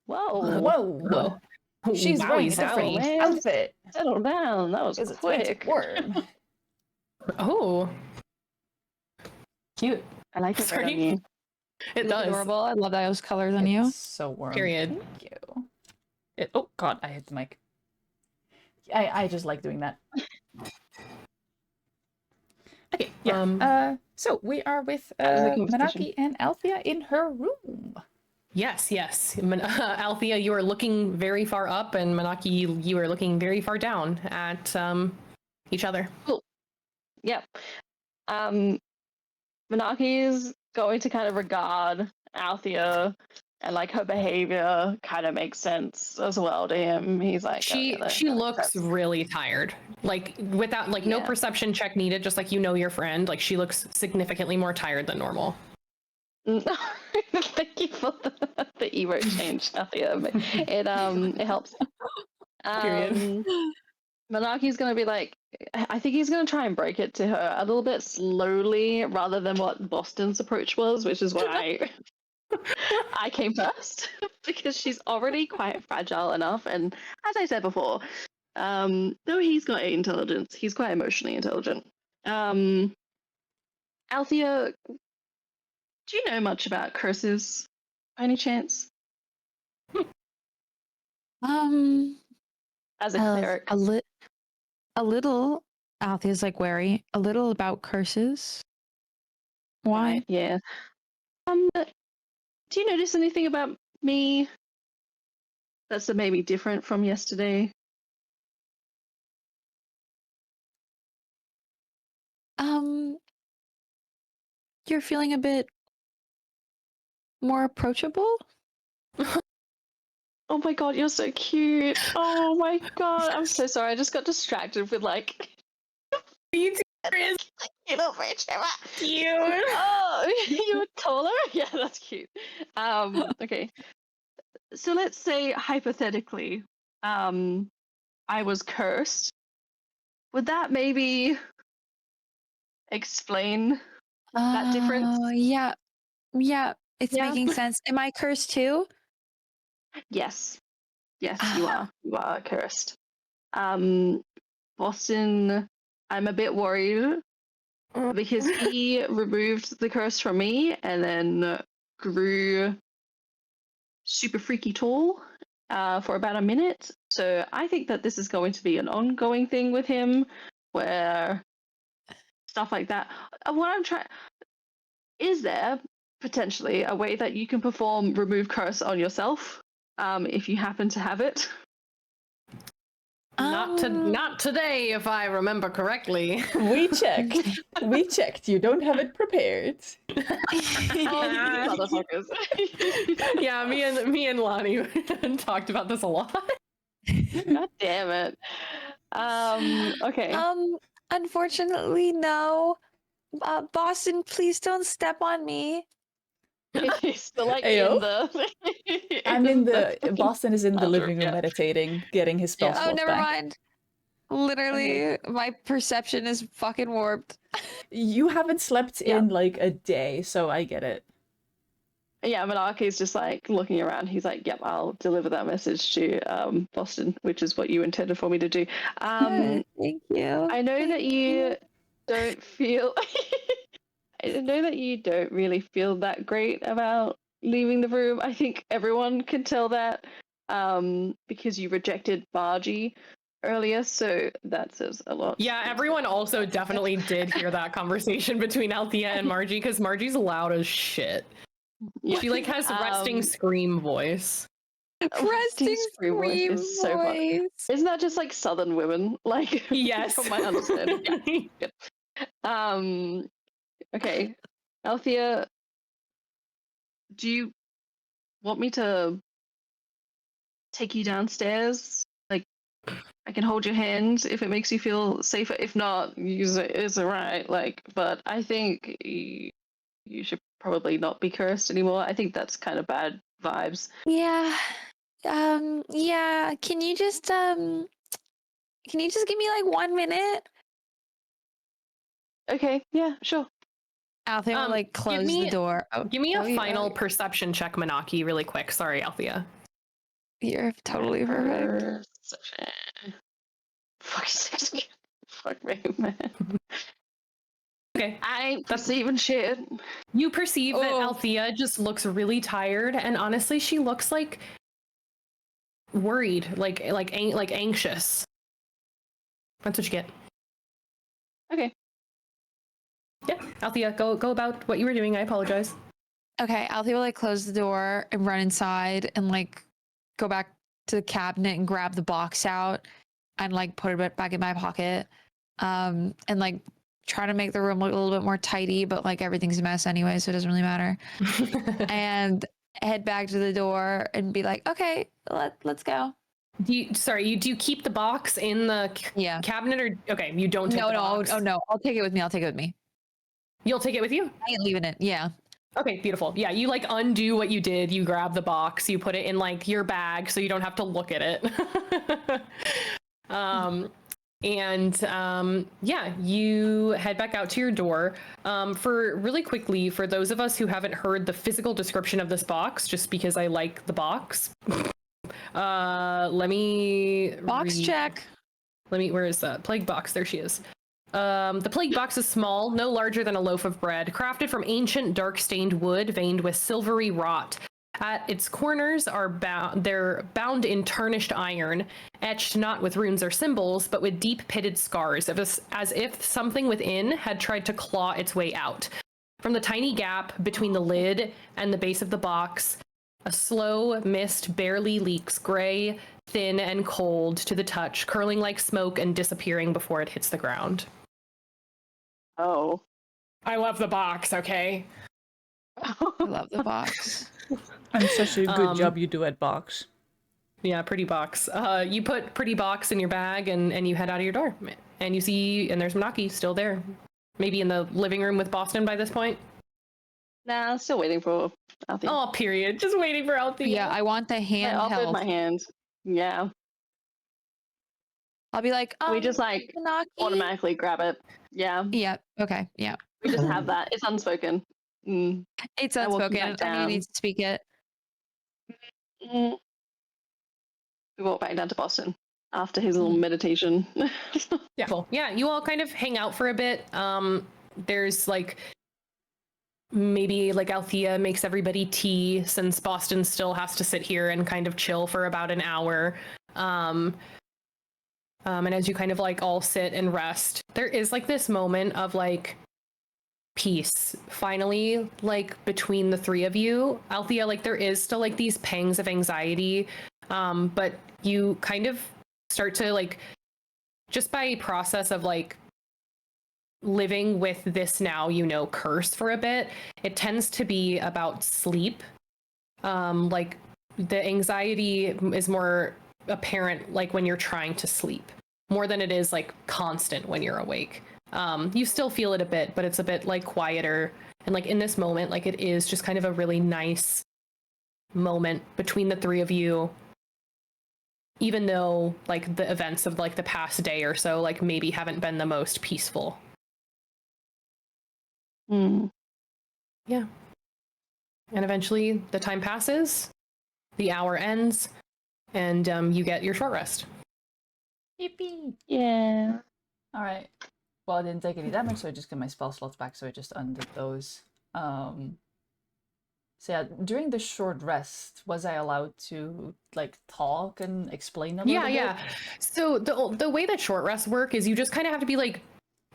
Whoa. Whoa. She's wearing Wowie a different man. outfit. Settle down. That was Is a quick. tainted worm. Oh. Cute. I like it Sorry. right on you. It You look does. adorable. I love those colors on you. It's so warm. Period. Thank you. Oh god, I hit the mic. I just like doing that. Okay, yeah. So we are with Manaki and Althea in her room. Yes. Althea, you are looking very far up, and Manaki, you are looking very far down at each other. Cool. Yep. Manaki is going to kind of regard Althea, and like her behavior kind of makes sense as well to him. He's like, She looks really tired. Like without no perception check needed, just like your friend. Like she looks significantly more tired than normal. Thank you for the emote change, Althea. It helps. Period. Manaki's gonna be like, I think he's gonna try and break it to her a little bit slowly rather than what Boston's approach was, which is why I came first, because she's already quite fragile enough. And as I said before, though he's got intelligence, he's quite emotionally intelligent. Althea, do you know much about curses by any chance? As a cleric. A little. Althea's like wary. A little about curses. Why? Right, yeah. Do you notice anything about me that's maybe different from yesterday? You're feeling a bit more approachable? Oh my god, you're so cute. Oh my god, I'm so sorry. I just got distracted with like You too, you know, Trevor. cute. Oh, you're taller? Yeah, that's cute. Okay. So let's say hypothetically, I was cursed. Would that maybe explain that difference? Yeah. It's making sense. Am I cursed too? Yes. Yes, you are. You are cursed. Boston, I'm a bit worried because he removed the curse from me and then grew super freaky tall for about a minute. So I think that this is going to be an ongoing thing with him where stuff like that. What I'm trying is there potentially a way that you can perform remove curse on yourself if you happen to have it? Not today, if I remember correctly. We checked. You don't have it prepared. Motherfuckers. Yeah, me and Lonnie talked about this a lot. God damn it. Okay. Unfortunately, no. Boston, please don't step on me. He's still like Ayo. in the. I'm in the. Boston is in the living room yeah. meditating, getting his spell Oh, slots never back. mind. Literally, my perception is fucking warped. You haven't slept in like a day, so I get it. Yeah, Monarchy's just like looking around. He's like, "Yep, I'll deliver that message to Boston, which is what you intended for me to do." Thank you. I know that you don't feel. I know that you don't really feel that great about leaving the room. I think everyone can tell that because you rejected Margie earlier, so that says a lot. Yeah, everyone also definitely did hear that conversation between Althea and Margie, because Margie's loud as shit. Yeah. She like has resting scream voice. Resting scream voice is so funny. Isn't that just like Southern women? Like, Yes, from my understanding. Yeah. Okay, Althea, do you want me to take you downstairs? Like, I can hold your hand if it makes you feel safer. If not, it's alright. Like, but I think you should probably not be cursed anymore. I think that's kind of bad vibes. Yeah. Yeah. Can you just give me like 1 minute? Okay, yeah, sure. Althea will like close the door. Give me a final perception check, Manaki, really quick. Sorry, Althea. You're totally perfect. Fuck me, man. Okay. I ain't perceiving shit. You perceive that Oh. Althea just looks really tired, and honestly, she looks like worried, like anxious. That's what you get. Okay. Yeah, Althea, go about what you were doing. I apologize. Okay, Althea will like close the door and run inside and like go back to the cabinet and grab the box out and like put it back in my pocket. And like try to make the room look a little bit more tidy, but like everything's a mess anyway, so it doesn't really matter. And head back to the door and be like, okay, let's go. Do you keep the box in the cabinet, or okay, you don't take the box? No, I'll take it with me. You'll take it with you? I ain't leaving it. Yeah. Okay, beautiful. Yeah, you like undo what you did. You grab the box, you put it in like your bag so you don't have to look at it. Yeah, you head back out to your door. For really quickly, for those of us who haven't heard the physical description of this box, just because I like the box. Let me check. Where is that plague box? There she is. The plague box is small, no larger than a loaf of bread, crafted from ancient dark-stained wood veined with silvery wrought. At its corners are they're bound in tarnished iron, etched not with runes or symbols, but with deep pitted scars, as if something within had tried to claw its way out. From the tiny gap between the lid and the base of the box, a slow mist barely leaks, gray, thin, and cold to the touch, curling like smoke and disappearing before it hits the ground. Oh. I love the box, okay? I love the box. And such a good job you do at box. Yeah, pretty box. You put pretty box in your bag and you head out of your door. And you see, and there's Manaki still there. Maybe in the living room with Boston by this point. Nah, still waiting for Althea. Oh, period. Just waiting for Althea. Yeah, I want the hand I offered held. my hand. Yeah. I'll be like, we just like Manaki? automatically grab it. Yeah. Yeah. Okay. Yeah. We just have that. It's unspoken. Mm. It's unspoken. I don't need to speak it. Mm. We walk back down to Boston after his little meditation. Yeah. Cool. Yeah, you all kind of hang out for a bit. There's like maybe like Althea makes everybody tea since Boston still has to sit here and kind of chill for about an hour. And as you kind of like all sit and rest, there is like this moment of like peace finally, like between the three of you. Althea, like there is still like these pangs of anxiety, but you kind of start to like, just by process of like living with this now, curse for a bit, it tends to be about sleep. Like the anxiety is more apparent like when you're trying to sleep more than it is like constant when you're awake. You still feel it a bit, but it's a bit like quieter. And like in this moment, like it is just kind of a really nice moment between the three of you, even though like the events of like the past day or so, like maybe haven't been the most peaceful. Yeah. And eventually the time passes, the hour ends, and you get your short rest. Yippee! Yeah. All right. Well, I didn't take any damage, so I just get my spell slots back, so I just undid those. So yeah, during the short rest, was I allowed to like talk and explain a little bit? Yeah. So the way that short rests work is you just kind of have to be like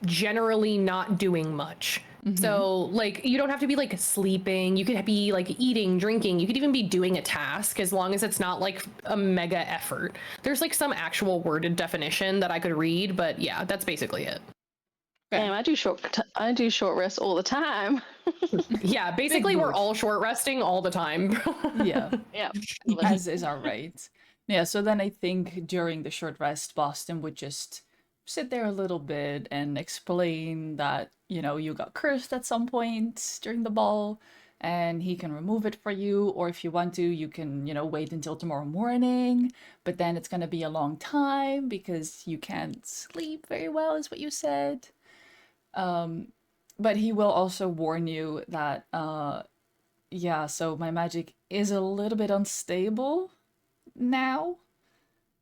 generally not doing much. So like you don't have to be like sleeping, you could be like eating, drinking, you could even be doing a task as long as it's not like a mega effort. There's like some actual worded definition that I could read, but yeah, that's basically it. Damn, I do short rest all the time. Yeah, basically we're all short resting all the time. Yeah. Yeah. As is our right. Yeah, so then I think during the short rest, Boston would just sit there a little bit and explain that, you got cursed at some point during the ball and he can remove it for you, or if you want to, you can, wait until tomorrow morning, but then it's going to be a long time because you can't sleep very well, is what you said. But he will also warn you that, so my magic is a little bit unstable now,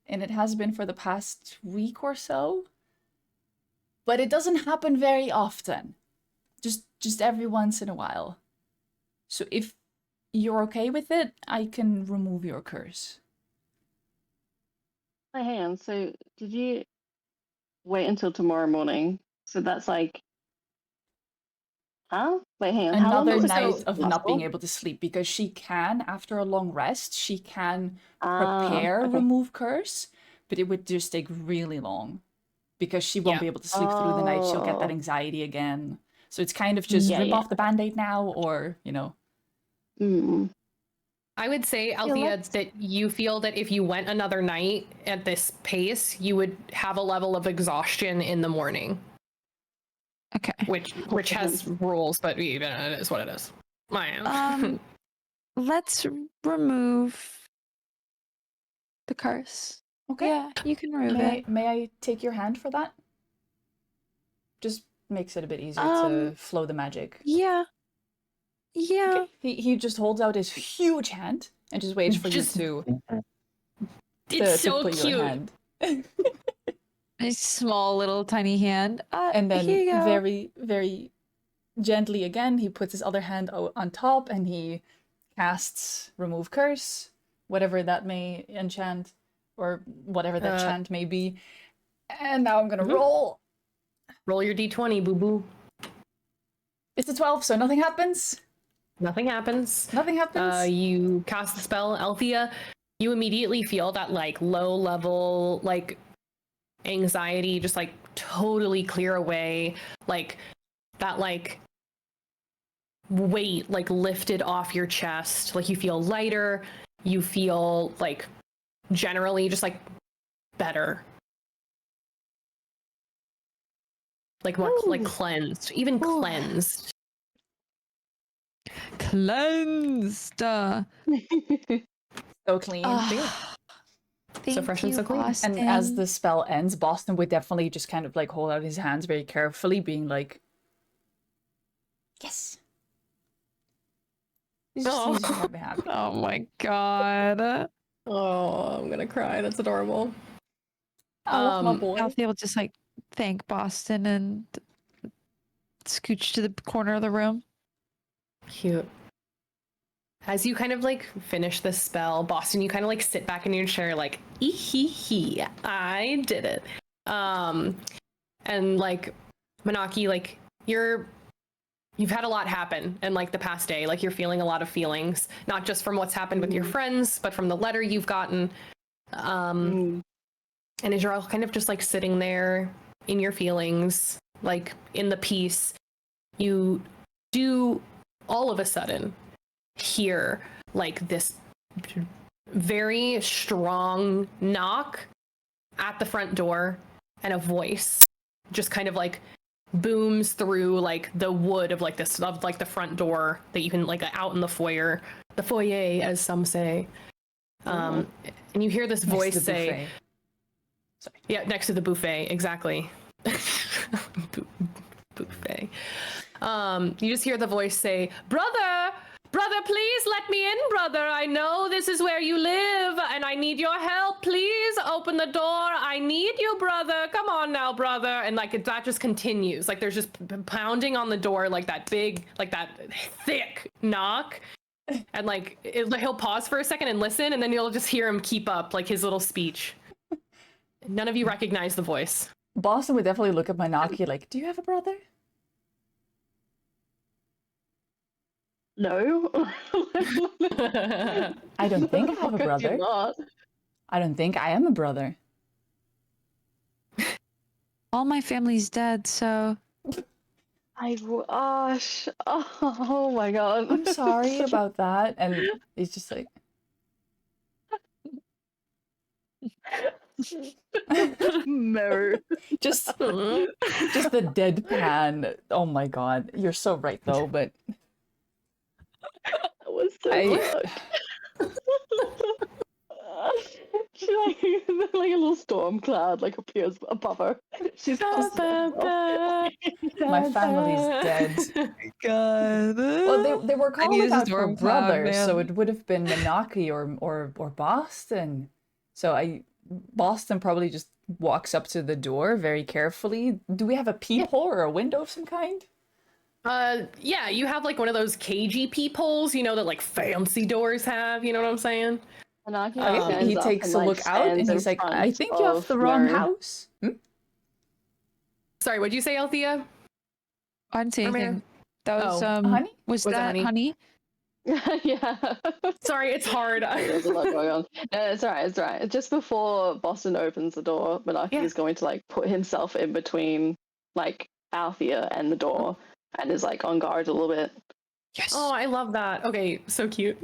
and it has been for the past week or so. But it doesn't happen very often. Just every once in a while. So if you're okay with it, I can remove your curse. Hey, hang on. So, did you wait until tomorrow morning? So that's like, huh? Wait, hang on. How long Another does night this of last not being for? able to sleep, because she can, after a long rest, she can Ah, prepare okay. remove curse, but it would just take really long because she won't Yeah. be able to sleep through the night. She'll get that Oh, anxiety again. So it's kind of just yeah, rip yeah. off the band-aid now, or, you know. Mm. I would say, Althea, that you feel that if you went another night at this pace, you would have a level of exhaustion in the morning, Okay. which has rules, but it is what it is. I am. Let's remove the curse. Okay. Yeah, you can remove it. May I take your hand for that? Just makes it a bit easier Um, to flow the magic. Yeah. Yeah. Okay. He just holds out his huge hand and just waits for Just- you It's to so put your cute. hand. A small little tiny hand. And Here then you go. very, very gently again, he puts his other hand on top and he casts Remove Curse, whatever that may enchant, or whatever that chant may be. And now I'm gonna roll. Roll your d20, boo boo. It's a 12, so nothing happens. Nothing happens. Nothing happens. You cast the spell, Althea. You immediately feel that like low level like anxiety just like totally clear away, like that like weight like lifted off your chest. Like you feel lighter. You feel like generally just like better. Like more like cleansed, even cleansed. Cleansed. So clean. Thank fresh you, and so clean. Boston. And as the spell ends, Boston would definitely just kind of like hold out his hands very carefully, being like, yes. He's just gonna be happy. Oh my god. Oh, I'm gonna cry. That's adorable. Oh, my boy. Althea will just like thank Boston and scooch to the corner of the room. Cute. As you kind of like finish this spell, Boston, you kind of like sit back in your chair, like, hee, I did it. And like, Manaki, like, you've had a lot happen in like the past day. Like, you're feeling a lot of feelings, not just from what's happened with your friends, but from the letter you've gotten. And as you're all kind of just like sitting there in your feelings, like in the peace, you do all of a sudden hear like this very strong knock at the front door, and a voice just kind of like booms through like the wood of like this of like the front door that you can like out in the foyer as some say. And you hear this Next to voice the say, buffet. Sorry. yeah, next to the buffet, exactly. Buffet. You just hear the voice say, brother, please let me in, brother. I know this is where you live and I need your help. Please open the door. I need you, brother. Come on now, brother. And like that just continues. Like there's just pounding on the door, like that big, like that thick knock. And like he'll pause for a second and listen, and then you'll just hear him keep up like his little speech. None of you recognize the voice. Boston would definitely look at Manaki like, do you have a brother? No. I don't think I have a Could you brother. not? I don't think I am a brother. All my family's dead, so Oh my god. I'm sorry about that. And he's just like, No. just the deadpan. Oh my god, you're so right though. But That was so I- dark. like a little storm cloud like appears above her. She's just My family's dead. God. Well, they were I need calling a out for storm cloud, brothers, so man. it would have been Menaki or Boston. So Boston probably just walks up to the door very carefully. Do we have a peephole or a window of some kind? Yeah, you have like one of those cagey peepholes, you know, that like fancy doors have, you know what I'm saying? Menaki Okay, stands he up takes and, a like, look out and stands in he's like, front I think you have of the wrong Mary. house. Sorry, what'd you say, Althea? I didn't say Or Mare? anything. That was Oh, honey? Was Was it that honey? Yeah. Sorry, it's hard. There's a lot going on. No, it's alright, it's alright. Just before Boston opens the door, Menaki Yeah. is going to like put himself in between like Althea and the door and is like on guard a little bit. Yes. Oh, I love that. Okay, so cute.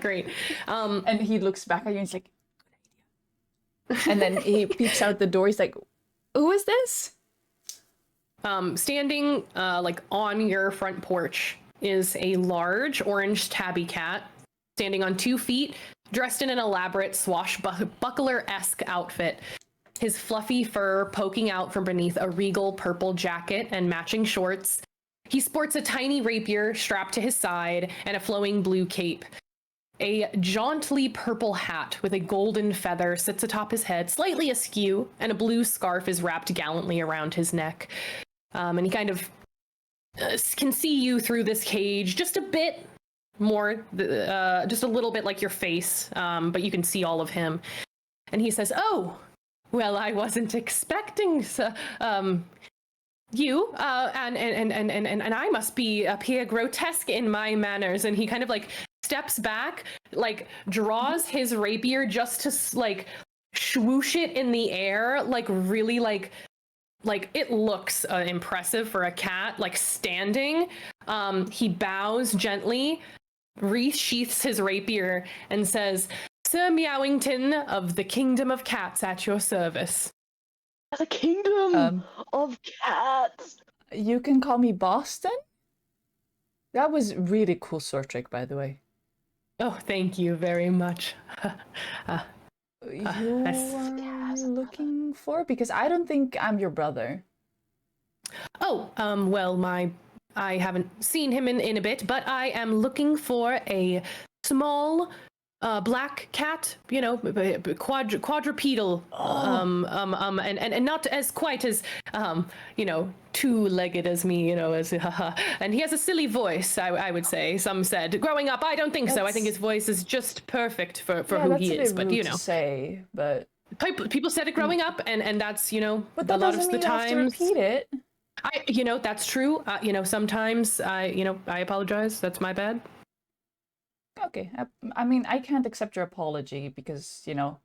Great. And he looks back at you and he's like, good idea. And then he peeks out the door. He's like, who is this? Standing like on your front porch is a large orange tabby cat, standing on 2 feet, dressed in an elaborate swashbuckler-esque outfit. His fluffy fur poking out from beneath a regal purple jacket and matching shorts. He sports a tiny rapier strapped to his side and a flowing blue cape. A jauntily purple hat with a golden feather sits atop his head, slightly askew, and a blue scarf is wrapped gallantly around his neck. And he kind of can see you through this cage just a bit more, just a little bit like your face, but you can see all of him. And he says, "Oh, well, I wasn't expecting you, and I must appear grotesque in my manners." And he kind of like steps back, like draws his rapier just to like swoosh it in the air, like really like it looks impressive for a cat, like standing. He bows gently, resheaths his rapier, and says, "Sir Meowington of the Kingdom of Cats at your service." The kingdom of cats. You can call me Boston? That was really cool sword trick, by the way. Oh, thank you very much. You are looking for? Because I don't think I'm your brother. Oh, well, I haven't seen him in a bit, but I am looking for a small black cat, you know, quadrupedal, and not as quite as, you know, two-legged as me, you know, as and he has a silly voice, I would say. Some said. Growing up, I don't think so. I think his voice is just perfect for who he is. But you know, to say, but people said it growing up, and that's, you know, but a that lot doesn't of the mean you have to times. repeat it. You know, that's true. You know, sometimes I apologize. That's my bad. Okay, I mean, I can't accept your apology because, you know,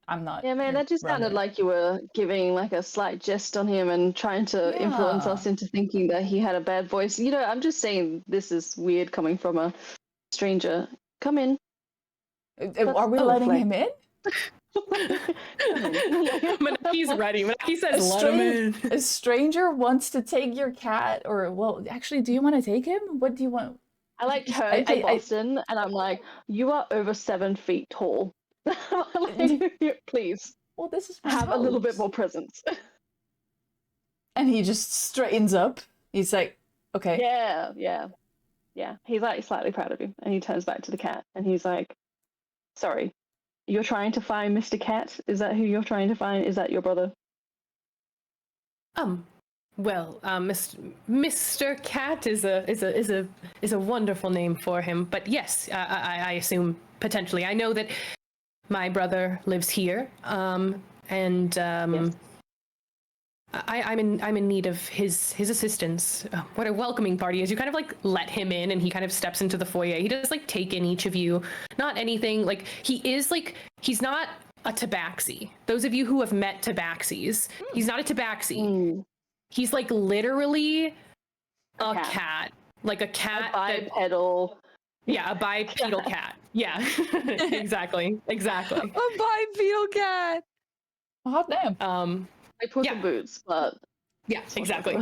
I'm not. Yeah, man, your that just sounded brother. like you were giving like a slight jest on him and trying to influence Yeah. us into thinking that he had a bad voice. You know, I'm just saying this is weird coming from a stranger. Come in. Are we letting him in? He's ready. He says, "Let him in." A stranger wants to take your cat, or well, actually, do you want to take him? What do you want? I like turn to Boston and I'm like, you are over 7 feet tall. Like, please Well, this is my have a little bit house. more presence. And he just straightens up. He's like, okay. Yeah. He's like slightly proud of you, and he turns back to the cat and he's like, "Sorry, you're trying to find Mr. Cat? Is that who you're trying to find? Is that your brother?" Well, Mr. Cat is a wonderful name for him. But yes, I assume potentially. I know that my brother lives here, and Yes. I'm in need of his assistance. What a welcoming party! As you kind of like let him in, and he kind of steps into the foyer. He does like take in each of you. Not anything like he's not a tabaxi. Those of you who have met tabaxis, he's not a tabaxi. He's like literally a cat. Like a cat. A bipedal. Yeah, a bipedal cat. Yeah, exactly. A bipedal cat. Hot damn. Like Puss in Boots, but yeah, exactly.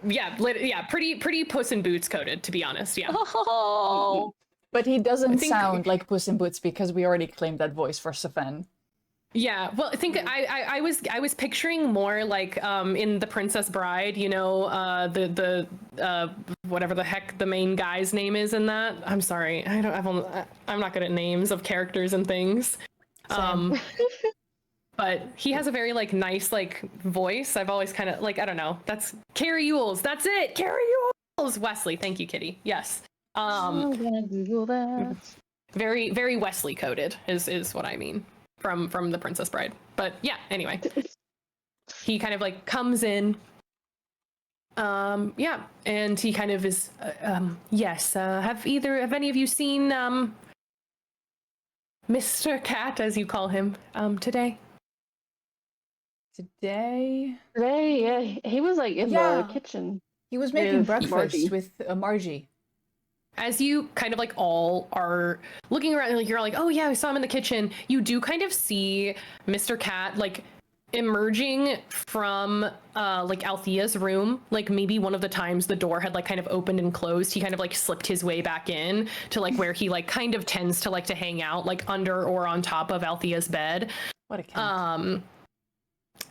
Yeah, pretty Puss in Boots coded, to be honest. Yeah. Oh. But he doesn't think- sound like Puss in Boots because we already claimed that voice for Sven. Yeah, well, I think I was picturing more like in The Princess Bride, you know, the whatever the heck the main guy's name is in that. I'm sorry, I'm not good at names of characters and things. But he has a very like nice like voice. I've always kind of like, I don't know. That's Carrie Ewells. That's it. Carrie Ewells. Wesley. Thank you, Kitty. Yes. I'm gonna Google that. Very very Wesley coded is what I mean from The Princess Bride. But yeah, anyway. He kind of like comes in. Yeah, and he kind of is yes, have any of you seen Mr. Cat, as you call him, today? Today, Yeah, he was like in Yeah. the kitchen. he was making With breakfast Margie. with Margie. As you kind of like all are looking around, like you're all like, oh yeah, I saw him in the kitchen. You do kind of see Mr. Cat like emerging from like Althea's room. Like maybe one of the times the door had like kind of opened and closed, he kind of like slipped his way back in to like where he like kind of tends to like to hang out, like under or on top of Althea's bed. What a cat.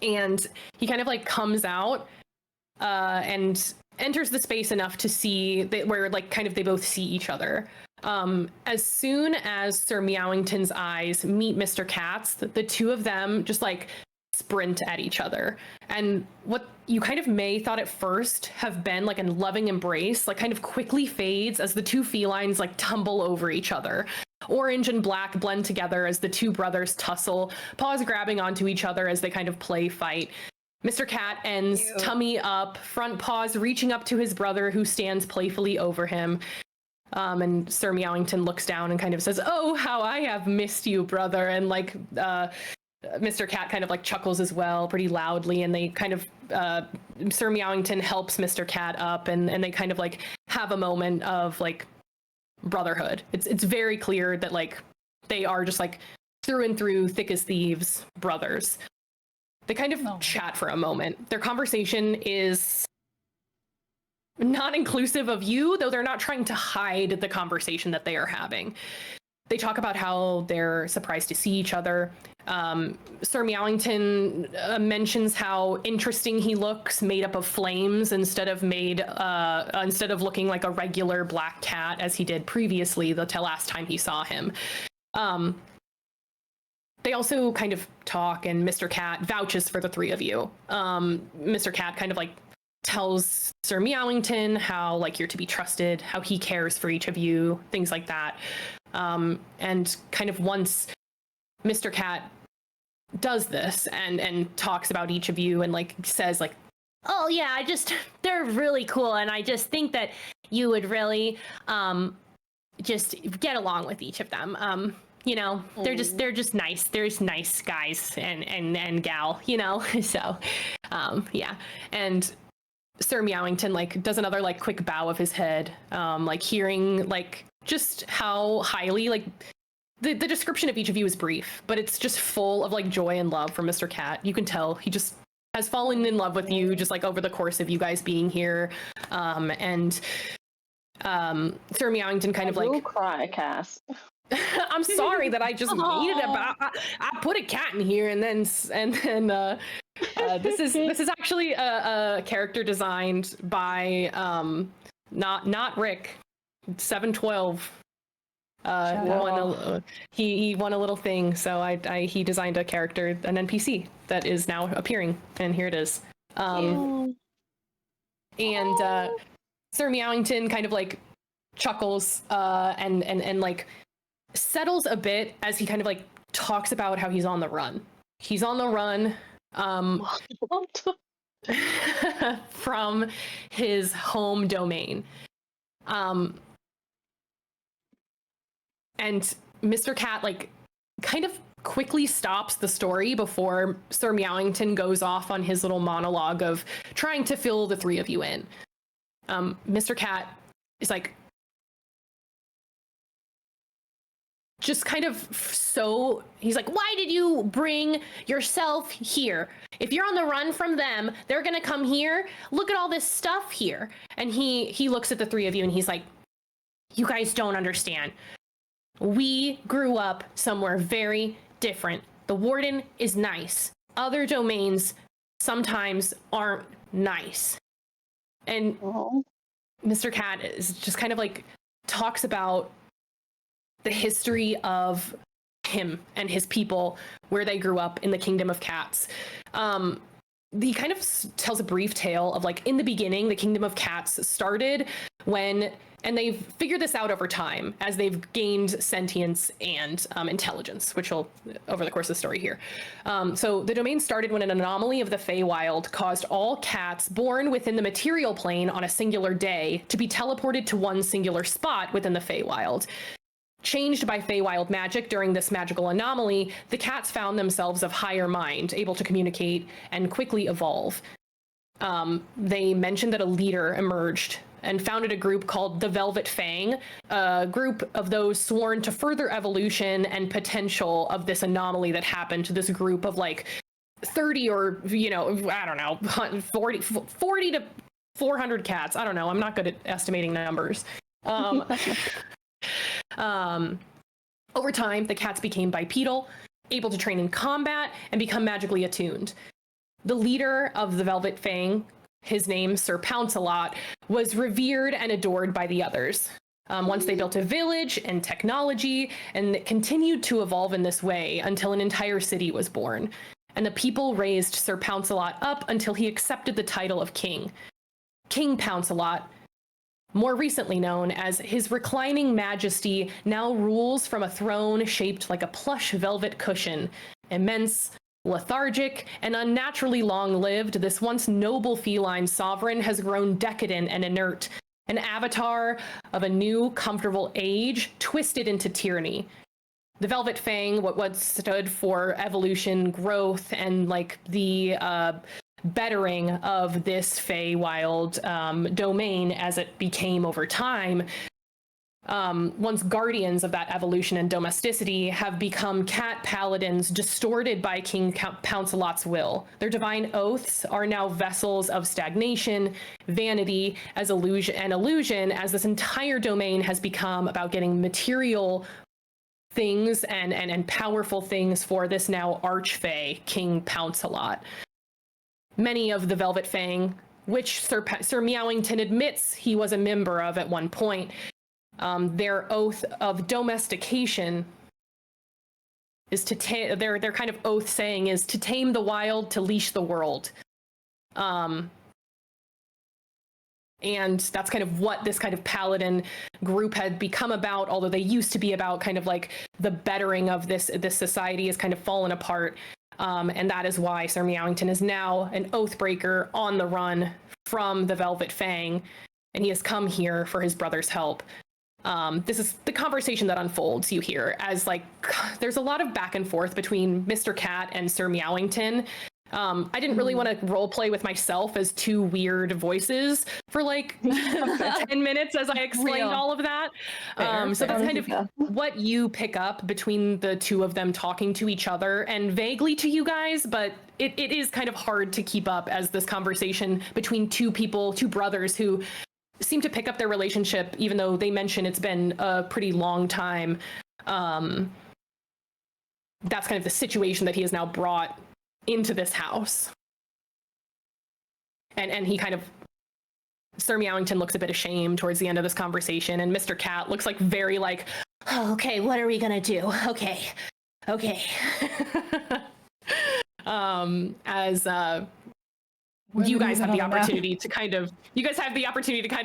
And he kind of like comes out and enters the space enough to see where like kind of they both see each other. As soon as Sir Meowington's eyes meet Mr. Cat's, the two of them just like sprint at each other. And what you kind of may thought at first have been like a loving embrace, like kind of quickly fades as the two felines like tumble over each other. Orange and black blend together as the two brothers tussle, paws grabbing onto each other as they kind of play fight. Mr. Cat ends tummy up, front paws reaching up to his brother who stands playfully over him. And Sir Meowington looks down and kind of says, oh, how I have missed you, brother. And like Mr. Cat kind of like chuckles as well pretty loudly, and they kind of Sir Meowington helps Mr. Cat up, and they kind of like have a moment of like brotherhood. It's very clear that like they are just like through and through, thick as thieves brothers. They kind of chat for a moment. Their conversation is not inclusive of you, though they're not trying to hide the conversation that they are having. They talk about how they're surprised to see each other. Sir Meowington mentions how interesting he looks, made up of flames instead of looking like a regular black cat as he did previously the last time he saw him. They also kind of talk, and Mr. Cat vouches for the three of you. Mr. Cat kind of like tells Sir Meowington how like you're to be trusted, how he cares for each of you, things like that. And kind of once Mr. Cat does this and talks about each of you and like says like, oh yeah, they're really cool, and I just think that you would really just get along with each of them. You know, they're just nice. They're just nice guys and gal, you know. So yeah. And Sir Meowington like does another like quick bow of his head, like hearing like just how highly like the description of each of you is brief, but it's just full of like joy and love from Mr. Cat. You can tell he just has fallen in love with you just like over the course of you guys being here. And Sir Meowington kind of like will cry, Cass. I'm sorry that I just made it about. I put a cat in here, and then this is actually a character designed by not Rick, 712. He won a little thing, so he designed a character, an NPC that is now appearing, and here it is. And Sir Meowington kind of like chuckles and like settles a bit as he kind of like talks about how he's on the run. He's on the run from his home domain. And Mr. Cat like kind of quickly stops the story before Sir Meowington goes off on his little monologue of trying to fill the three of you in. Mr. Cat is like just kind of so he's like, why did you bring yourself here? If you're on the run from them, they're gonna come here. Look at all this stuff here. And he looks at the three of you and he's like, You guys don't understand. We grew up somewhere very different. The warden is nice. Other domains sometimes aren't nice. And Oh. Mr. Cat is just kind of like talks about the history of him and his people, where they grew up in the kingdom of cats. He kind of tells a brief tale of like, in the beginning, the kingdom of cats started when, and they've figured this out over time as they've gained sentience and intelligence, which will over the course of the story here. So the domain started when an anomaly of the Feywild caused all cats born within the material plane on a singular day to be teleported to one singular spot within the Feywild. Changed by Feywild magic during this magical anomaly, the cats found themselves of higher mind, able to communicate and quickly evolve. They mentioned that a leader emerged and founded a group called the Velvet Fang, a group of those sworn to further evolution and potential of this anomaly that happened to this group of like 30 or, I don't know, 40 to 400 cats. I don't know. I'm not good at estimating numbers. Over time, the cats became bipedal, able to train in combat, and become magically attuned. The leader of the Velvet Fang, his name, Sir Pounce-a-Lot, was revered and adored by the others. Once they built a village and technology, and it continued to evolve in this way until an entire city was born. And the people raised Sir Pounce-a-Lot up until he accepted the title of king. King Pounce-a-Lot, more recently known as His Reclining Majesty, now rules from a throne shaped like a plush velvet cushion. Immense, lethargic, and unnaturally long-lived, this once noble feline sovereign has grown decadent and inert, an avatar of a new, comfortable age twisted into tyranny. The Velvet Fang, what stood for evolution, growth, and like the bettering of this Feywild domain as it became over time, once guardians of that evolution and domesticity, have become cat paladins distorted by King Pounce-a-Lot's will. Their divine oaths are now vessels of stagnation, vanity, as illusion, as this entire domain has become about getting material things and powerful things for this now archfey, King Pounce-a-Lot. Many of the Velvet Fang, which Sir Meowington admits he was a member of at one point, their oath of domestication is to their kind of oath saying is to tame the wild, to leash the world. And that's kind of what this kind of paladin group had become about, although they used to be about kind of like the bettering of this society has kind of fallen apart. And that is why Sir Meowington is now an oathbreaker on the run from the Velvet Fang, and he has come here for his brother's help. This is the conversation that unfolds, you hear, as like there's a lot of back and forth between Mr. Cat and Sir Meowington. I didn't really want to role play with myself as two weird voices for like 10 minutes as I explained all of that. So that's kind of what you pick up between the two of them talking to each other and vaguely to you guys, but it is kind of hard to keep up as this conversation between two brothers who seem to pick up their relationship, even though they mention it's been a pretty long time. That's kind of the situation that he has now brought into this house. And he kind of, Sir Meowington looks a bit ashamed towards the end of this conversation, and Mr. Cat looks like very like, oh, okay, what are we gonna do? Okay. As you guys have the opportunity to kind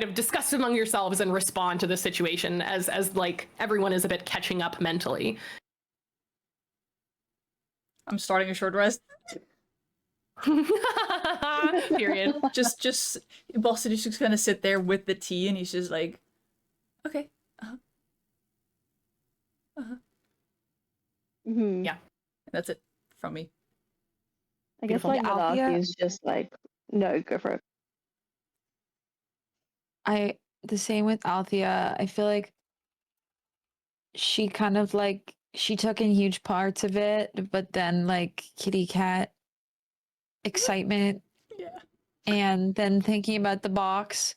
of discuss among yourselves and respond to the situation as like everyone is a bit catching up mentally. I'm starting a short rest. Period. Just Boston is just gonna sit there with the tea, and he's just like, okay, Mm-hmm. Yeah, that's it from me. I guess Beautiful. like Althea- Malaki is just like, no, go for it. The same with Althea. I feel like she kind of like she took in huge parts of it, but then like kitty cat excitement Yeah. and then thinking about the box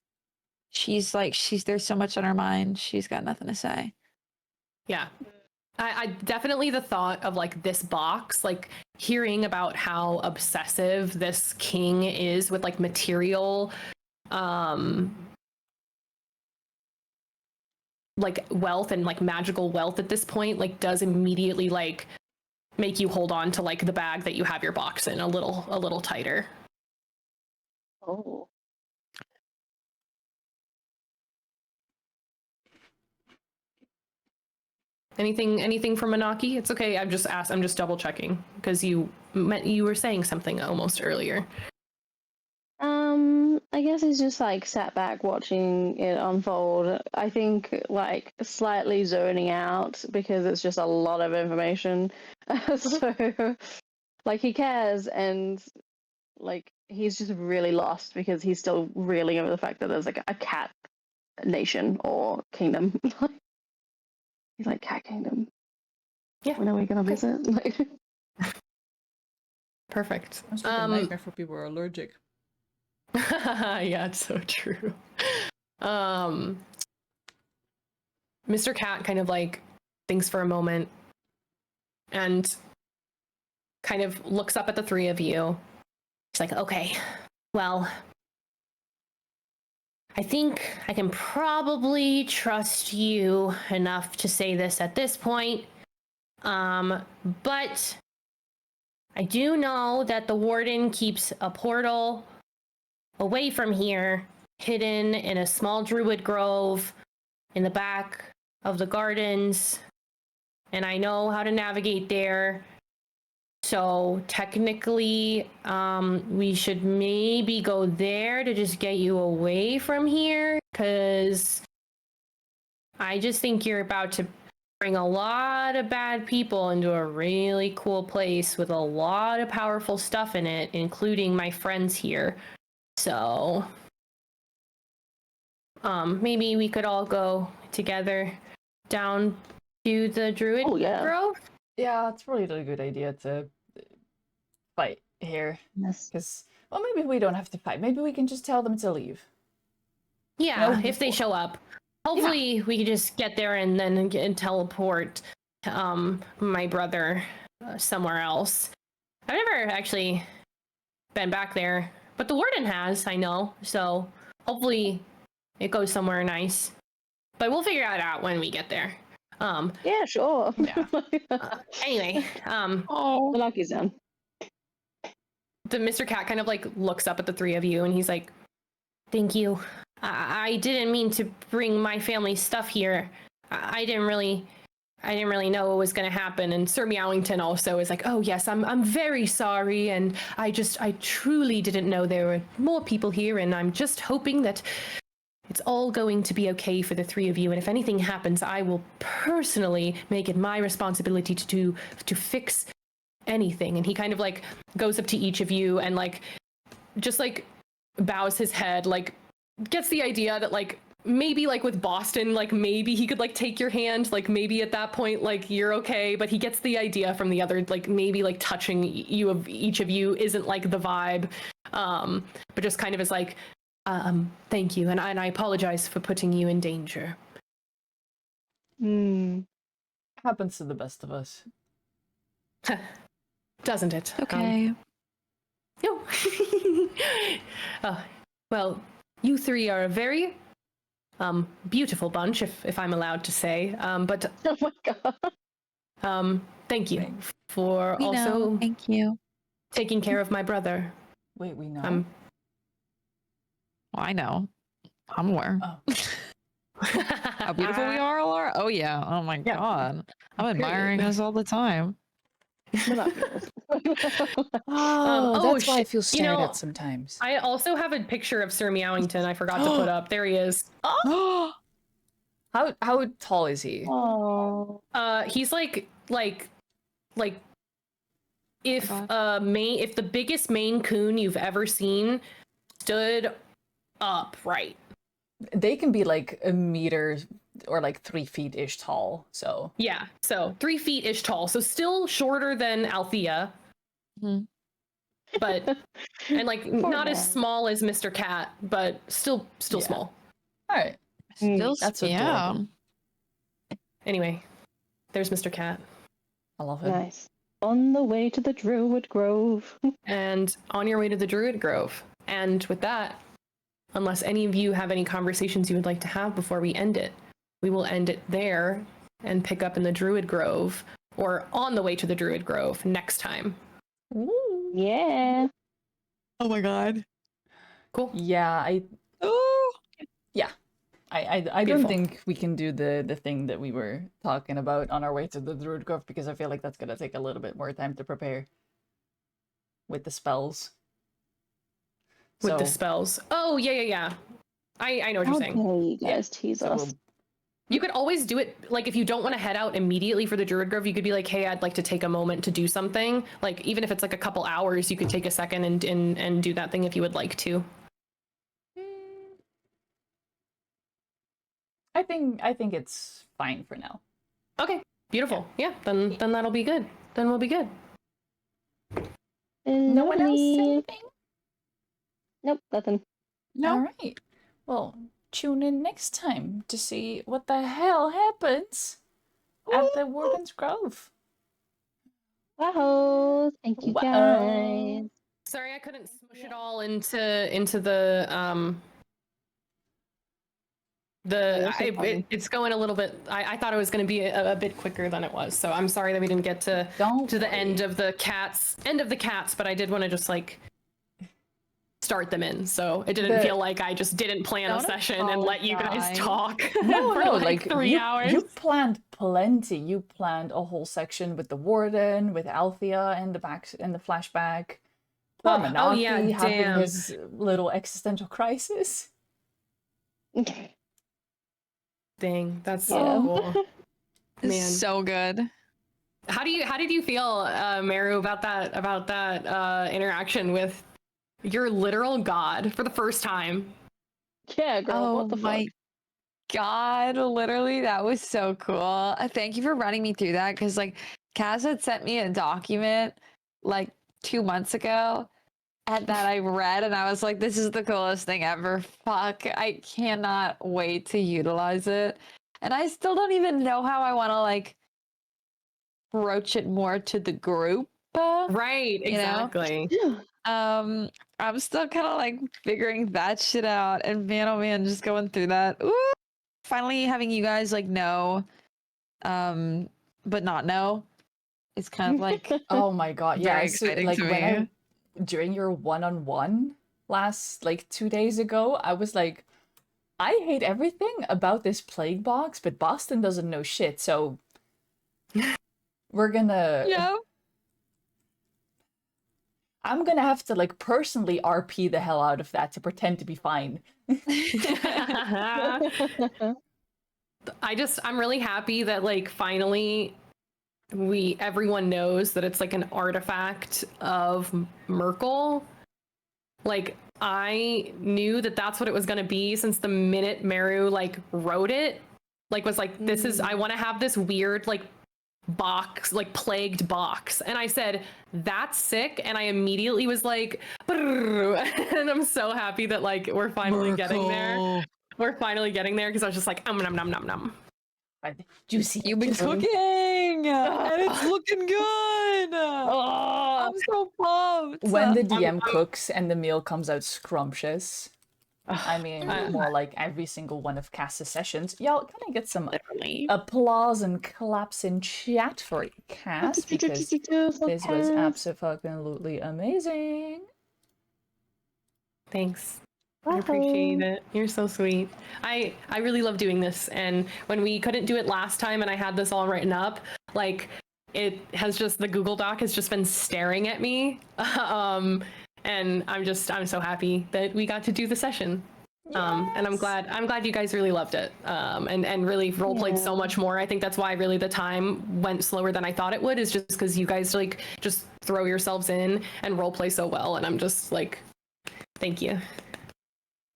she's like, there's so much on her mind. She's got nothing to say. Yeah. I definitely the thought of like this box, like hearing about how obsessive this king is with like material, like wealth and like magical wealth at this point, like does immediately like make you hold on to like the bag that you have your box in a little tighter. Oh. Anything from Manaki? It's okay. I'm just double checking because you were saying something almost earlier. I guess he's just like sat back watching it unfold. I think like slightly zoning out because it's just a lot of information. So like he cares and like he's just really lost because he's still reeling over the fact that there's like a cat nation or kingdom. He's like, cat kingdom. Yeah. When are we gonna visit? Like, Perfect. Sounds like a nightmare for people who are allergic. Yeah, it's so true. Mr. Cat kind of like thinks for a moment and kind of looks up at the three of you. He's like, okay, well, I think I can probably trust you enough to say this at this point. But I do know that the warden keeps a portal away from here, hidden in a small druid grove in the back of the gardens. And I know how to navigate there. So technically, we should maybe go there to just get you away from here, because I just think you're about to bring a lot of bad people into a really cool place with a lot of powerful stuff in it, including my friends here. So maybe we could all go together down to the druid grove. Yeah, it's probably a good idea to fight here. yes. Because, well, maybe we don't have to fight. Maybe we can just tell them to leave. Yeah, No, if they show up. Hopefully we can just get there and then teleport my brother somewhere else. I've never actually been back there, but the warden has, I know. So hopefully it goes somewhere nice. But we'll figure it out when we get there. Yeah, sure. Yeah. Anyway, The lucky's done. the Mr. Cat kind of like looks up at the three of you and he's like, thank you. I didn't mean to bring my family's stuff here. I didn't really know what was going to happen. And Sir Meowington also is like, oh yes, I'm very sorry. And I truly didn't know there were more people here. And I'm just hoping that it's all going to be okay for the three of you. And if anything happens, I will personally make it my responsibility to fix anything. And he kind of like goes up to each of you and like just like bows his head, like gets the idea that like maybe like with Boston, like maybe he could like take your hand, like maybe at that point like you're okay, but he gets the idea from the other, like maybe like touching you of each of you isn't like the vibe, but just kind of is like thank you, and I apologize for putting you in danger. Happens to the best of us. Doesn't it? Okay. No. Well, you three are a very beautiful bunch, if I'm allowed to say. But Oh my god. thank you for We also know. Thank you. taking care of my brother. Wait, we know? Well, I know. I'm aware. Oh. How beautiful we are, Laura. Oh yeah. Oh my Yeah. god. I'm admiring us all the time. We're not girls. That's why I feel you stared know, at sometimes. I also have a picture of Sir Meowington I forgot to put up. There he is. How tall is he? Oh. He's like if if the biggest Maine Coon you've ever seen stood upright. They can be like a meter or like 3 feet ish tall. So Yeah, so 3 feet ish tall. So still shorter than Althea. Mhm. But and like not as man. small as Mr. Cat, but still Yeah. small. All right. Still, That's yeah. adorable. Anyway, there's Mr. Cat. I love it. Nice. On the way to the Druid Grove. And on your way to the Druid Grove. And with that, unless any of you have any conversations you would like to have before we end it, we will end it there and pick up in the Druid Grove or on the way to the Druid Grove next time. Ooh. Yeah. Oh my god. Cool. Yeah, Oh. I don't Beautiful. think we can do the thing that we were talking about on our way to the Druid Grove because I feel like that's gonna take a little bit more time to prepare with the spells. With the So, spells. Oh, yeah. I know what How you're dare saying. you guys tease so us? we'll You could always do it, like, if you don't want to head out immediately for the Druid Grove, you could be like, hey, I'd like to take a moment to do something. Like, even if it's like a couple hours, you could take a second and do that thing if you would like to. I think it's fine for now. Okay, beautiful. Yeah, then that'll be good. Then we'll be good. No one else Lovely. anything? Nope, nothing. No. All right. Well, tune in next time to see what the hell happens at the Warden's Grove. Wow. Thank you Wow. guys. Sorry, I couldn't smush it all into the you're so funny. it's going a little bit. I thought it was going to be a bit quicker than it was, so I'm sorry that we didn't get to Don't the worry. end of the cats, but I did want to just like start them in, so it didn't feel like I just didn't plan a Don't session and let you guys apologize. talk No, for no, like 3 hours. You planned plenty. You planned a whole section with the Warden, with Althea and the flashback. Poor Oh, Manaki yeah, having damn. his little existential crisis. Dang, that's so Yeah. cool. It's Man. so good. How did you feel, Meru, about that interaction with your literal god for the first time? Yeah, girl, Oh what the my fuck? god, literally, that was so cool. Thank you for running me through that because, like, Kaz had sent me a document like 2 months ago and that I read, and I was like, this is the coolest thing ever. Fuck, I cannot wait to utilize it. And I still don't even know how I want to, like, broach it more to the group. Right, You know? exactly. I'm still kind of like figuring that shit out, and man, oh man, just going through that. Ooh, finally having you guys like know, but not know. It's kind of like Oh my god, yeah. very So, exciting like to when me. during your one-on-one last like 2 days ago, I was like, I hate everything about this plague box, but Boston doesn't know shit, so we're gonna Yeah. I'm gonna have to like personally RP the hell out of that to pretend to be fine. I'm really happy that like finally everyone knows that it's like an artifact of Merkel. Like I knew that that's what it was going to be since the minute Meru like wrote it. Like was like, this is, I want to have this weird like box, like plagued box. And I said, that's sick. And I immediately was like, and I'm so happy that like we're finally getting there. We're finally getting there because I was just like, nom nom nom nom. Juicy. You've been juicy. cooking, and it's looking good. I'm so pumped. When the DM cooks and the meal comes out scrumptious, I mean, I- more like every single one of Cass's sessions, y'all kind of get some Literally. applause and claps in chat for Cass because this was absolutely amazing. Thanks. I appreciate it. You're so sweet. I really love doing this. And when we couldn't do it last time and I had this all written up, like it has just, the Google Doc has just been staring at me. And I'm so happy that we got to do the session. And I'm glad you guys really loved it. And really role played so much more. I think that's why really the time went slower than I thought it would, is just because you guys like just throw yourselves in and role play so well. And I'm just like, thank you.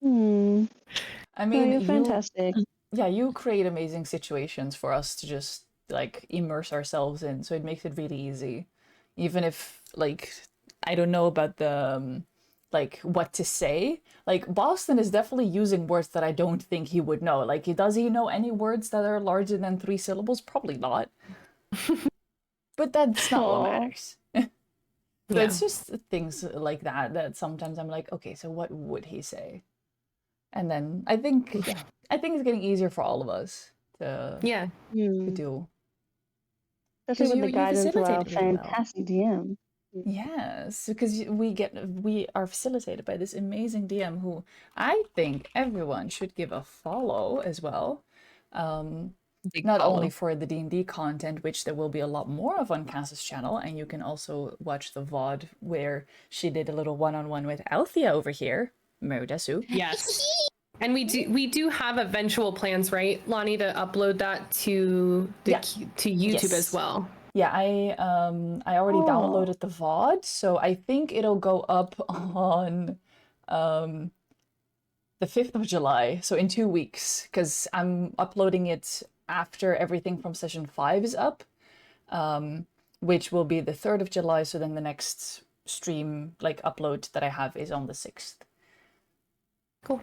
I mean, you're fantastic. you create amazing situations for us to just like immerse ourselves in, so it makes it really easy. Even if like I don't know about the like what to say. Like Boston is definitely using words that I don't think he would know. Like, does he know any words that are larger than 3 syllables? Probably not. But that's not what Aw. matters. So Yeah. it's just things like that that sometimes I'm like, okay, so what would he say? And then I think I think it's getting easier for all of us to Yeah. do. Especially 'Cause with the you guidance of our facilitate really well. fantastic DM. Yes, because we are facilitated by this amazing DM who I think everyone should give a follow as well. Big Not follow. only for the D&D content, which there will be a lot more of on Cass's channel, and you can also watch the VOD where she did a little one-on-one with Althea over here, Murdasu. Yes. And we do have eventual plans, right, Lonnie, to upload that to Yeah. to YouTube Yes. as well. Yeah, I already downloaded the VOD, so I think it'll go up on the 5th of July, so in 2 weeks, because I'm uploading it after everything from session 5 is up, which will be the 3rd of July, so then the next stream, like, upload that I have is on the 6th. Cool.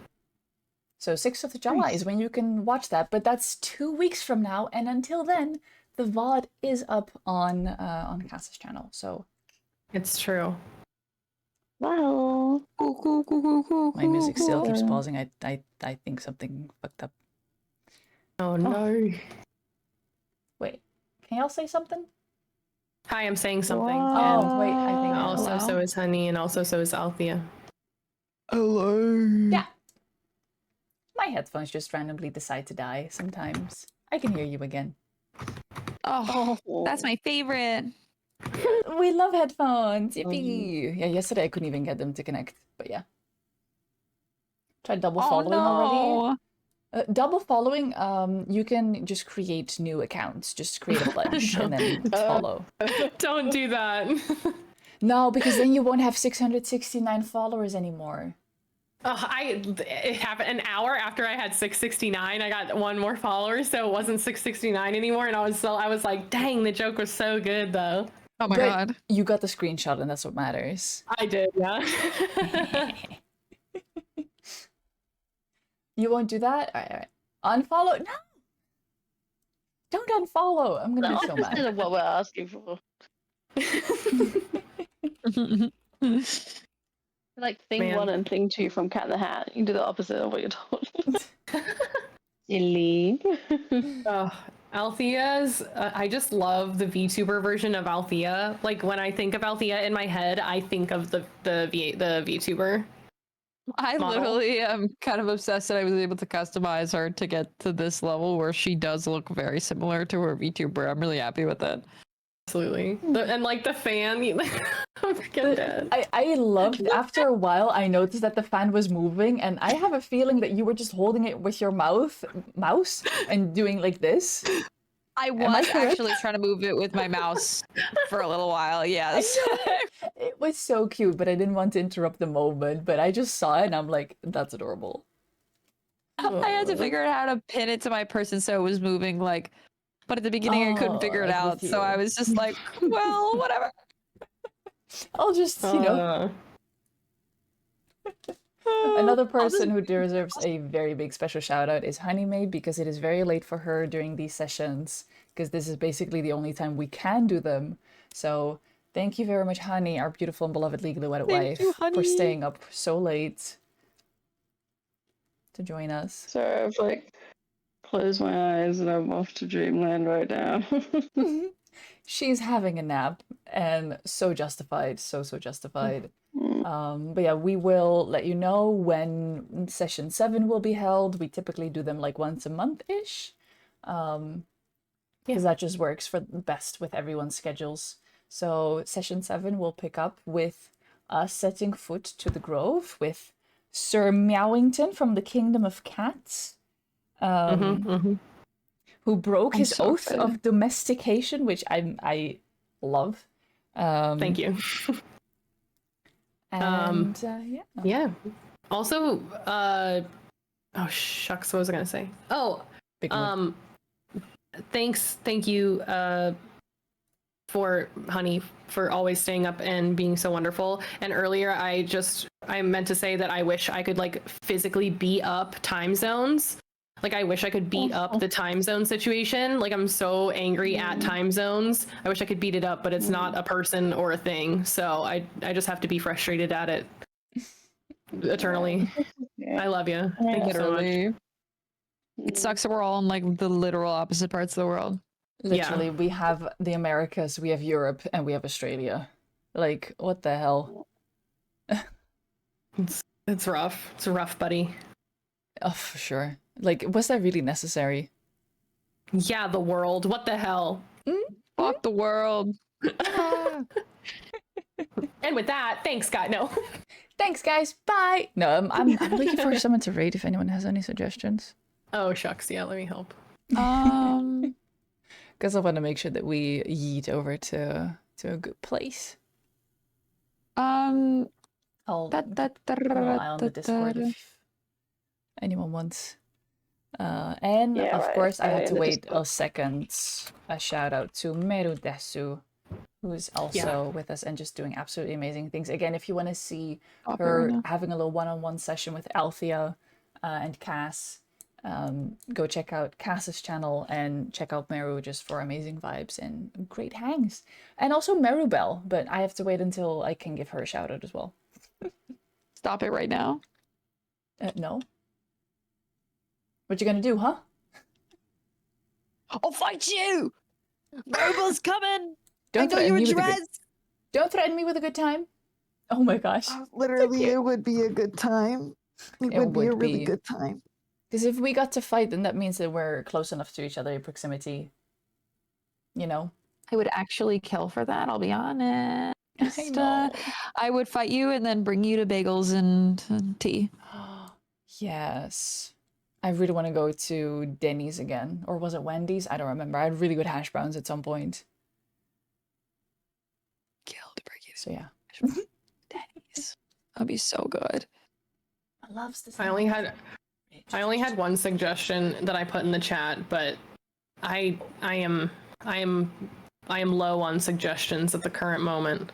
So 6th of July is when you can watch that, but that's 2 weeks from now, and until then, the VOD is up on Cass's channel, so... It's true. Wow. My music still keeps pausing. I think something fucked up. Oh no. Wait, can y'all say something? Hi, I'm saying something. Oh, And wait, I think also, Hello? so is Honey, and also so is Althea. Hello. Yeah. My headphones just randomly decide to die sometimes. I can hear you again. Oh, that's my favorite. We love headphones. Yippee! Yeah, yesterday I couldn't even get them to connect, but yeah. Tried double Oh following already. no. Double following, you can just create new accounts. Just create a pledge and then follow. Don't do that. No, because then you won't have 669 followers anymore. It happened an hour after I had 669. I got one more follower, so it wasn't 669 anymore. And I was like, dang, the joke was so good though. Oh my But god. you got the screenshot, and that's what matters. I did, yeah. You won't do that? All right. Unfollow? No! Don't unfollow. I'm gonna be so Opposite mad. of what we're asking for. Like thing Man. 1 and thing 2 from Cat in the Hat. You do the opposite of what you're told. Silly. Althea's, I just love the VTuber version of Althea. Like when I think of Althea in my head, I think of the VTuber. I Model. literally am kind of obsessed that I was able to customize her to get to this level where she does look very similar to her VTuber. I'm really happy with it. Absolutely. And like the fan, I'm freaking dead. I loved, after a while, I noticed that the fan was moving, and I have a feeling that you were just holding it with your mouse, and doing like this. I Am I was correct? actually trying to move it with my mouse for a little while, yes. It was so cute, but I didn't want to interrupt the moment, but I just saw it, and I'm like, that's adorable. I had to figure out how to pin it to my person so it was moving, like, but at the beginning I couldn't figure it like out, with so I you. was just like, well, whatever. I'll just, you know... Another person who deserves a very big special shout out is Honeymaid, because it is very late for her during these sessions, because this is basically the only time we can do them. So thank you very much, Honey, our beautiful and beloved legally wedded Thank wife, you, for honey. staying up so late to join us. So I've like closed my eyes and I'm off to dreamland right now. She's having a nap, and so justified, so justified. But yeah, we will let you know when session 7 will be held. We typically do them like once a month-ish. Because that just works for the best with everyone's schedules. So session 7 will pick up with us setting foot to the Grove with Sir Meowington from the Kingdom of Cats, who broke his so oath of domestication, which I love. Thank you. And yeah. Yeah. Also, oh shucks, what was I gonna say? Oh, Big one. thank you, for Honey for always staying up and being so wonderful. And earlier I meant to say that I wish I could like physically beat up time zones. Like I wish I could beat up the time zone situation. Like I'm so angry at time zones. I wish I could beat it up, but it's not a person or a thing. So I just have to be frustrated at it eternally. I love you. Thank you so much. Literally. It sucks that we're all in like the literal opposite parts of the world. Literally, we have the Americas, we have Europe, and we have Australia. Like, what the hell? It's rough. It's rough, buddy. Oh, for sure. Like, was that really necessary? Yeah, the world. What the hell? Fuck the world. And with that, thanks, God. No. Thanks, guys. Bye. No, I'm looking for someone to rate if anyone has any suggestions. Oh shucks. Yeah, let me help. Because I want to make sure that we yeet over to a good place. I'll keep an eye on the Discord if anyone wants. And of course, I had to wait a second. A shout out to Meru Desu, who's also with us and just doing absolutely amazing things. Again, if you want to see her having a little one-on-one session with Althea and Cass, go check out Cass's channel and check out Meru just for amazing vibes and great hangs. And also Merubel, but I have to wait until I can give her a shout out as well. Stop it right now. No. What you gonna do, huh? I'll fight you! Merubel's coming! Don't I know your threaten me with a good- address! Don't threaten me with a good time. Oh my gosh. Literally, it would be a good time. It would be a really be. good time. Because if we got to fight, then that means that we're close enough to each other in proximity. You know? I would actually kill for that, I'll be honest. I know. I would fight you and then bring you to bagels and tea. Yes. I really want to go to Denny's again. Or was it Wendy's? I don't remember. I had really good hash browns at some point. Kill to bring you So yeah. Denny's. That'd be so good. I love this. I only had one suggestion that I put in the chat, but I am low on suggestions at the current moment.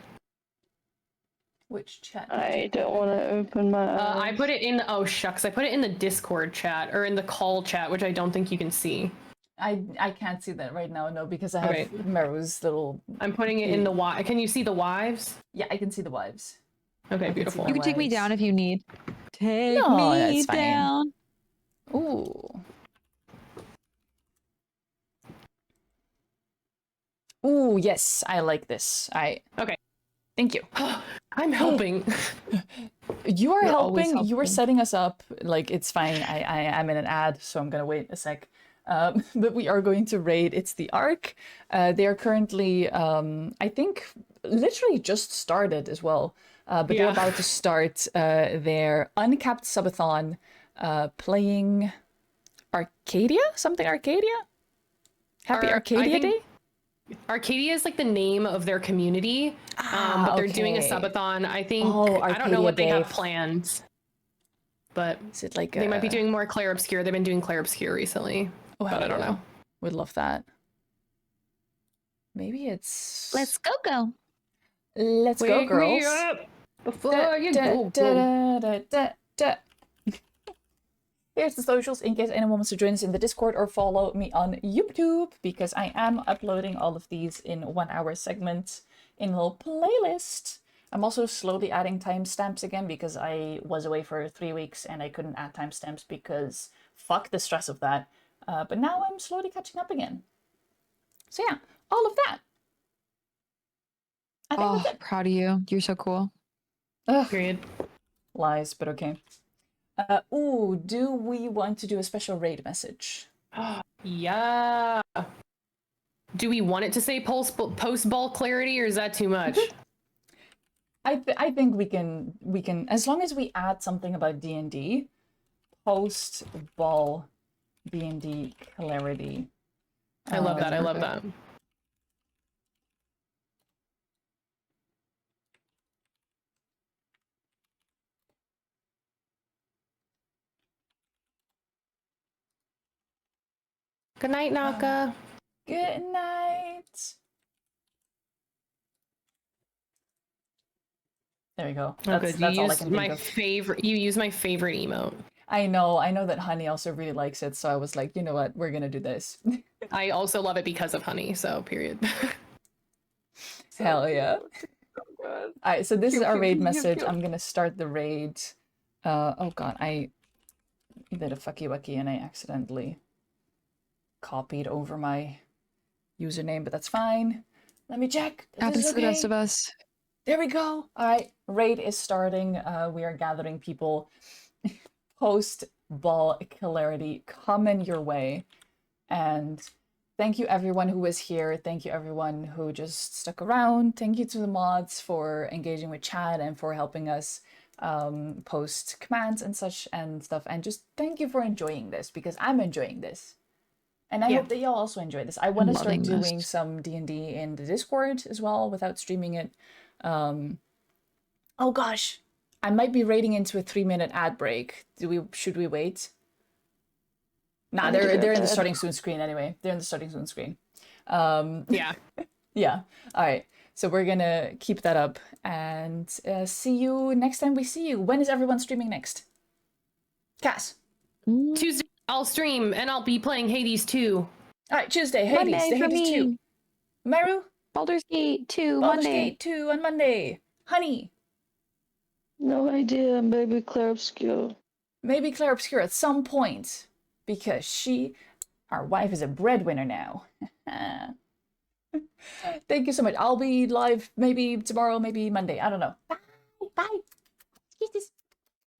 Which chat? I don't want to open my I put it in. Oh shucks! I put it in the Discord chat or in the call chat, which I don't think you can see. I can't see that right now, no, because I have Meru's little... I'm putting it in the Y. Can you see the wives? Yeah, I can see the wives. Okay, beautiful. You can take me down if you need. Take No, me that's fine. down. Ooh. Ooh, yes, I like this. Okay. Thank you. I'm helping. You are You're always helping. You are helping. setting us up. Like, it's fine. I'm in an ad, so I'm gonna wait a sec. But we are going to raid. It's the Ark. They are currently, I think, literally just started as well. But they're about to start their uncapped subathon, playing Arcadia? Something Arcadia? Happy Arcadia Day? Arcadia is like the name of their community, but they're doing a okay. subathon. I think I don't Arcadia know what they Day. have planned, but Is it like they might be doing more Claire Obscure. They've been doing Claire Obscure recently, but I don't know. Would love that. Maybe it's... Let's go. Let's go, Wake me girls. up before you go. Here's the socials in case anyone wants to join us in the Discord or follow me on YouTube, because I am uploading all of these in 1 hour segments in a little playlist. I'm also slowly adding timestamps again because I was away for 3 weeks and I couldn't add timestamps because fuck the stress of that. But now I'm slowly catching up again. So yeah, all of that. I think that's it. Proud of you. You're so cool. Ugh. Period. Lies, but okay. Ooh, do we want to do a special raid message? Yeah. Do we want it to say post ball clarity, or is that too much? I think we can as long as we add something about D&D, post ball D&D clarity. I love that. I love that. Good night, Naka. Good night. There you go. Oh, good. That's You all I used can my think of. favorite. You use my favorite emote. I know that Honey also really likes it, so I was like, you know what, we're gonna do this. I also love it because of Honey. So period. Hell yeah. Good. Alright, so this is our raid Pew, message. pew. I'm gonna start the raid. Oh god, I did a fucky wucky and I accidentally copied over my username, but that's fine. Let me check. This Happens is to the best okay. of us. There we go. All right, raid is starting. We are gathering people. Post ball clarity coming your way, and thank you everyone who was here. Thank you everyone who just stuck around. Thank you to the mods for engaging with chat and for helping us post commands and such and stuff. And just thank you for enjoying this because I'm enjoying this. And I Yeah. hope that y'all also enjoy this. I want to start loving doing this. some D&D in the Discord as well without streaming it. Oh gosh, I might be raiding into a 3-minute ad break. Should we wait? Nah, I need to go they're to in the bed. starting soon screen anyway. They're in the starting soon screen. Yeah. Yeah. All right. So we're gonna keep that up and see you next time we see you. When is everyone streaming next? Cass. Tuesday I'll stream and I'll be playing Hades 2. All right, Tuesday, Hades, Monday the for Hades 2. me. Meru, Baldur's Gate 2 Baldur's Monday. Gate 2 on Monday. Honey, No idea, maybe Claire Obscure. maybe Claire Obscure at some point because our wife is a breadwinner now. Thank you so much. I'll be live maybe tomorrow, maybe Monday. I don't know. Bye. Bye. Kisses.